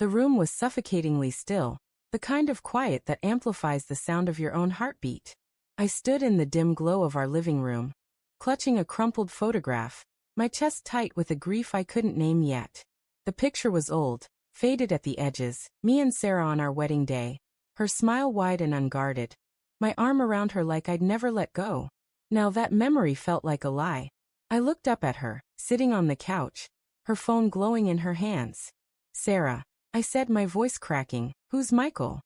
The room was suffocatingly still, the kind of quiet that amplifies the sound of your own heartbeat. I stood in the dim glow of our living room, clutching a crumpled photograph, my chest tight with a grief I couldn't name yet. The picture was old, faded at the edges, me and Sarah on our wedding day, her smile wide and unguarded, my arm around her like I'd never let go. Now that memory felt like a lie. I looked up at her, sitting on the couch, her phone glowing in her hands. "Sarah," I said, my voice cracking, "who's Michael?"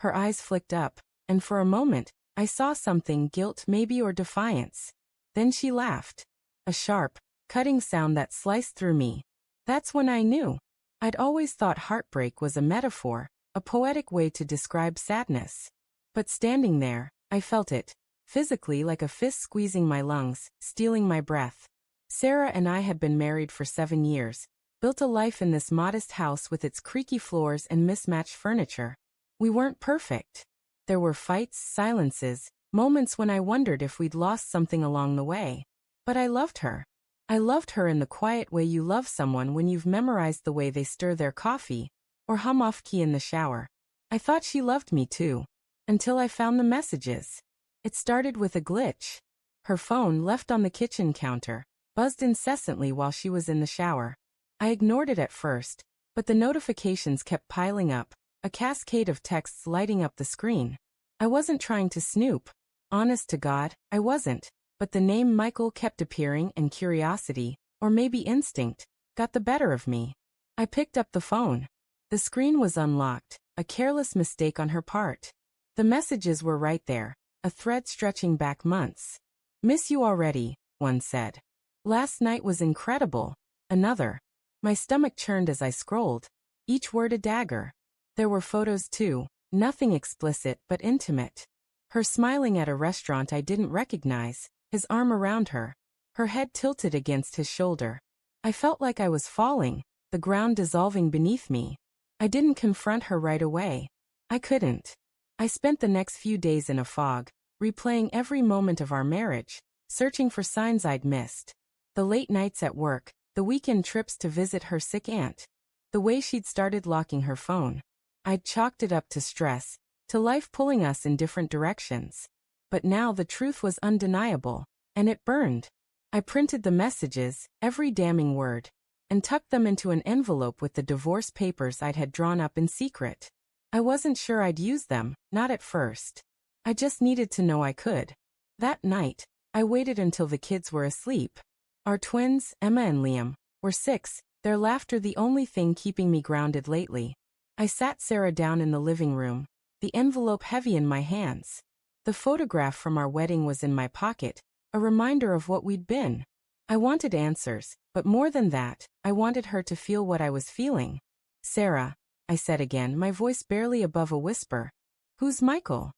Her eyes flicked up, and for a moment, I saw something, guilt maybe or defiance. Then she laughed. A sharp, cutting sound that sliced through me. That's when I knew. I'd always thought heartbreak was a metaphor, a poetic way to describe sadness. But standing there, I felt it, physically, like a fist squeezing my lungs, stealing my breath. Sarah and I had been married for 7 years, built a life in this modest house with its creaky floors and mismatched furniture. We weren't perfect. There were fights, silences, moments when I wondered if we'd lost something along the way. But I loved her. I loved her in the quiet way you love someone when you've memorized the way they stir their coffee, or hum off-key in the shower. I thought she loved me too. Until I found the messages. It started with a glitch. Her phone, left on the kitchen counter, buzzed incessantly while she was in the shower. I ignored it at first, but the notifications kept piling up, a cascade of texts lighting up the screen. I wasn't trying to snoop. Honest to God, I wasn't. But the name Michael kept appearing, and curiosity, or maybe instinct, got the better of me. I picked up the phone. The screen was unlocked, a careless mistake on her part. The messages were right there, a thread stretching back months. "Miss you already," one said. "Last night was incredible," another. My stomach churned as I scrolled, each word a dagger. There were photos too, nothing explicit but intimate. Her smiling at a restaurant I didn't recognize, his arm around her, her head tilted against his shoulder. I felt like I was falling, the ground dissolving beneath me. I didn't confront her right away. I couldn't. I spent the next few days in a fog, replaying every moment of our marriage, searching for signs I'd missed. The late nights at work, the weekend trips to visit her sick aunt, the way she'd started locking her phone. I'd chalked it up to stress, to life pulling us in different directions. But now the truth was undeniable, and it burned. I printed the messages, every damning word, and tucked them into an envelope with the divorce papers I'd had drawn up in secret. I wasn't sure I'd use them, not at first. I just needed to know I could. That night, I waited until the kids were asleep. Our twins, Emma and Liam, were 6, their laughter the only thing keeping me grounded lately. I sat Sarah down in the living room, the envelope heavy in my hands. The photograph from our wedding was in my pocket, a reminder of what we'd been. I wanted answers, but more than that, I wanted her to feel what I was feeling. "Sarah," I said again, my voice barely above a whisper, "who's Michael?"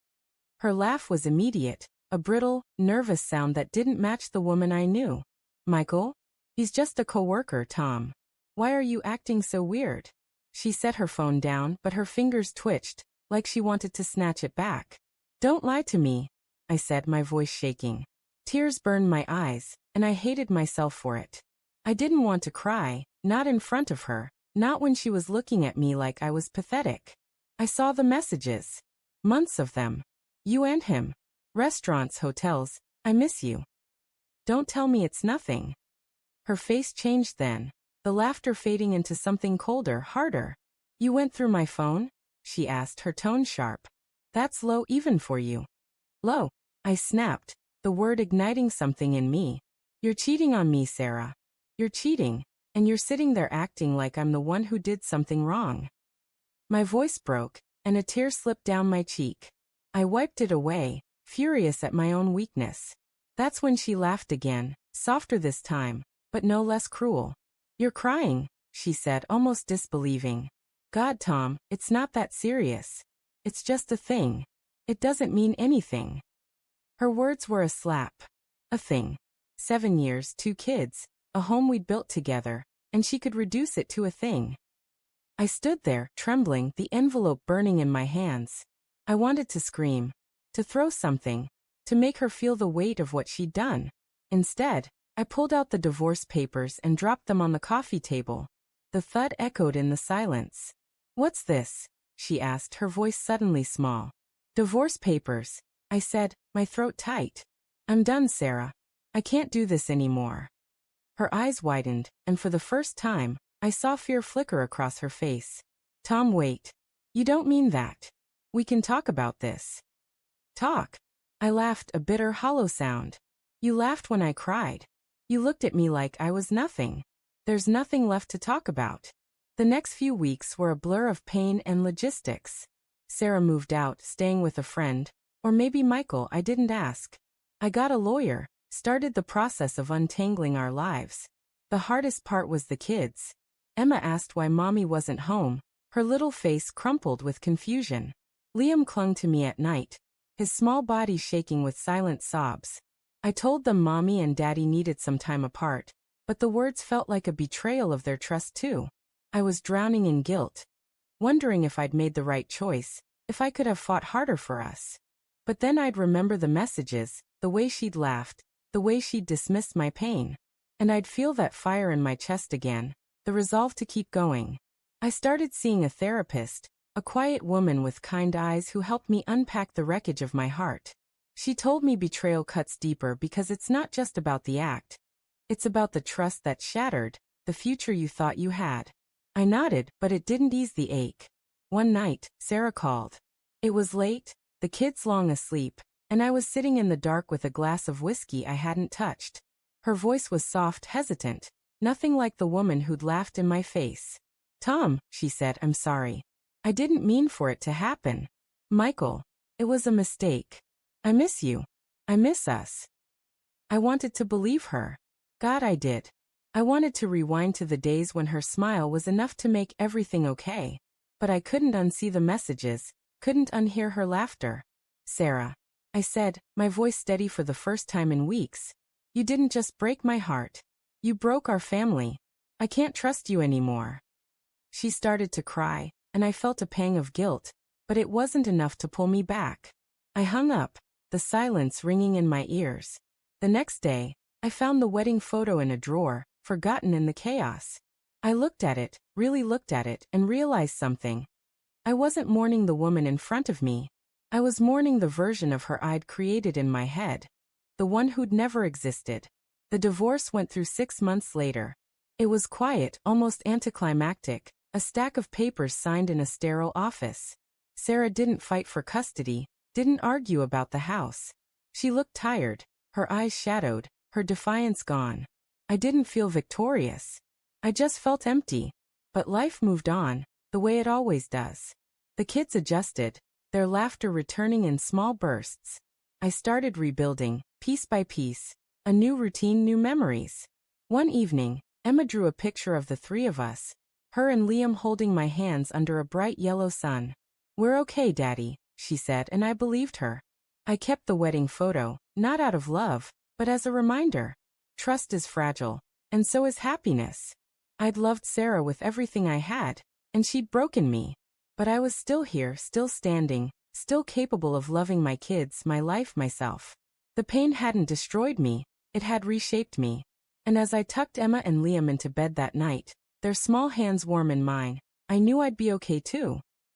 Her laugh was immediate, a brittle, nervous sound that didn't match the woman I knew. "Michael? He's just a coworker, Tom. Why are you acting so weird?" She set her phone down, but her fingers twitched, like she wanted to snatch it back. "Don't lie to me," I said, my voice shaking. Tears burned my eyes, and I hated myself for it. I didn't want to cry, not in front of her, not when she was looking at me like I was pathetic. I saw the messages. Months of them. You and him. Restaurants, hotels, "I miss you." "Don't tell me it's nothing." Her face changed then, the laughter fading into something colder, harder. "You went through my phone?" she asked, her tone sharp. "That's low even for you." "Low," I snapped, the word igniting something in me. "You're cheating on me, Sarah. You're cheating, and you're sitting there acting like I'm the one who did something wrong." My voice broke, and a tear slipped down my cheek. I wiped it away, furious at my own weakness. That's when she laughed again, softer this time, but no less cruel. "You're crying," she said, almost disbelieving. "God, Tom, it's not that serious. It's just a thing. It doesn't mean anything." Her words were a slap. A thing. 7 years, 2 kids, a home we'd built together, and she could reduce it to a thing. I stood there, trembling, the envelope burning in my hands. I wanted to scream, to throw something, to make her feel the weight of what she'd done. Instead, I pulled out the divorce papers and dropped them on the coffee table. The thud echoed in the silence. What's this? She asked, her voice suddenly small. Divorce papers, I said, my throat tight. I'm done, Sarah. I can't do this anymore. Her eyes widened, and for the first time, I saw fear flicker across her face. Tom, wait. You don't mean that. We can talk about this. Talk? I laughed, a bitter, hollow sound. You laughed when I cried. You looked at me like I was nothing. There's nothing left to talk about. The next few weeks were a blur of pain and logistics. Sarah moved out, staying with a friend, or maybe Michael, I didn't ask. I got a lawyer, started the process of untangling our lives. The hardest part was the kids. Emma asked why Mommy wasn't home, her little face crumpled with confusion. Liam clung to me at night, his small body shaking with silent sobs. I told them Mommy and Daddy needed some time apart, but the words felt like a betrayal of their trust too. I was drowning in guilt, wondering if I'd made the right choice, if I could have fought harder for us. But then I'd remember the messages, the way she'd laughed, the way she'd dismissed my pain. And I'd feel that fire in my chest again, the resolve to keep going. I started seeing a therapist, a quiet woman with kind eyes who helped me unpack the wreckage of my heart. She told me betrayal cuts deeper because it's not just about the act. It's about the trust that shattered, the future you thought you had. I nodded, but it didn't ease the ache. One night, Sarah called. It was late, the kids long asleep, and I was sitting in the dark with a glass of whiskey I hadn't touched. Her voice was soft, hesitant, nothing like the woman who'd laughed in my face. Tom, she said, I'm sorry. I didn't mean for it to happen. Michael, it was a mistake. I miss you. I miss us. I wanted to believe her. God, I did. I wanted to rewind to the days when her smile was enough to make everything okay. But I couldn't unsee the messages, couldn't unhear her laughter. Sarah, I said, my voice steady for the first time in weeks. You didn't just break my heart. You broke our family. I can't trust you anymore. She started to cry, and I felt a pang of guilt, but it wasn't enough to pull me back. I hung up, the silence ringing in my ears. The next day, I found the wedding photo in a drawer, forgotten in the chaos. I looked at it, really looked at it, and realized something. I wasn't mourning the woman in front of me. I was mourning the version of her I'd created in my head. The one who'd never existed. The divorce went through 6 months later. It was quiet, almost anticlimactic, a stack of papers signed in a sterile office. Sarah didn't fight for custody, didn't argue about the house. She looked tired, her eyes shadowed, her defiance gone. I didn't feel victorious. I just felt empty. But life moved on, the way it always does. The kids adjusted, their laughter returning in small bursts. I started rebuilding, piece by piece, a new routine, new memories. One evening, Emma drew a picture of the three of us, her and Liam holding my hands under a bright yellow sun. We're okay, Daddy, she said, and I believed her. I kept the wedding photo, not out of love, but as a reminder. Trust is fragile, and so is happiness. I'd loved Sarah with everything I had, and she'd broken me. But I was still here, still standing, still capable of loving my kids, my life, myself. The pain hadn't destroyed me, it had reshaped me. And as I tucked Emma and Liam into bed that night, their small hands warm in mine, I knew I'd be okay too.